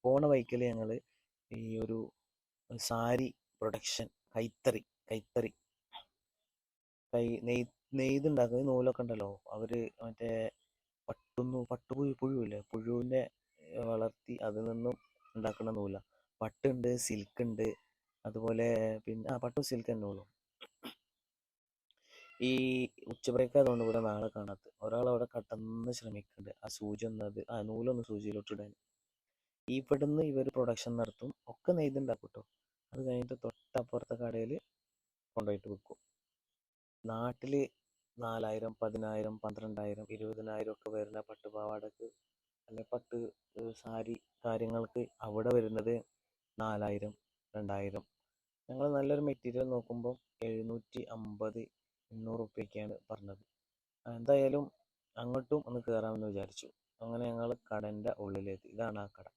പോണ വഴിക്കൽ ഞങ്ങൾ ഈ ഒരു സാരി പ്രൊഡക്ഷൻ കൈത്തറി നെയ്തുണ്ടാക്കുന്ന നൂലൊക്കെ ഉണ്ടല്ലോ, അവര് മറ്റേ പുഴുവില്ലേ, പുഴുവിനെ വളർത്തി അതിൽ നിന്നും ഉണ്ടാക്കുന്ന നൂല. പട്ടുണ്ട്, സിൽക്ക് ഉണ്ട്, അതുപോലെ പിന്നെ പട്ടും സിൽക്ക് തന്നെ ഉള്ളൂ. ഈ ഉച്ചബ്രേക്ക് ആയതുകൊണ്ട് ഇവിടെ നാളെ കാണാത്ത ഒരാൾ അവിടെ കട്ടെന്ന് ശ്രമിക്കുന്നുണ്ട് ആ സൂചി ഒന്നത് നൂലൊന്ന് സൂചിയിലോട്ടിടാൻ. ഇവിടുന്ന് ഇവർ പ്രൊഡക്ഷൻ നടത്തും, ഒക്കെ നെയ്തുണ്ടാക്കും കേട്ടോ. അത് കഴിഞ്ഞിട്ട് തൊട്ടപ്പുറത്തെ കടയിൽ കൊണ്ടുപോയിട്ട് വിൽക്കും. നാട്ടിൽ 4000, 10,000, 12,000, 20,000 ഒക്കെ വരുന്ന പട്ടുപാവാടക്ക് അല്ലെ പട്ട് സാരി കാര്യങ്ങൾക്ക് അവിടെ വരുന്നത് 4,000, 2,000. ഞങ്ങൾ നല്ലൊരു മെറ്റീരിയൽ നോക്കുമ്പോൾ 750, 800 റുപ്യൊക്കെയാണ് പറഞ്ഞത്. എന്തായാലും അങ്ങോട്ടും ഒന്ന് കയറാമെന്ന് വിചാരിച്ചു. അങ്ങനെ ഞങ്ങൾ കടൻ്റെ ഉള്ളിലെത്തി. ഇതാണ് ആ കട.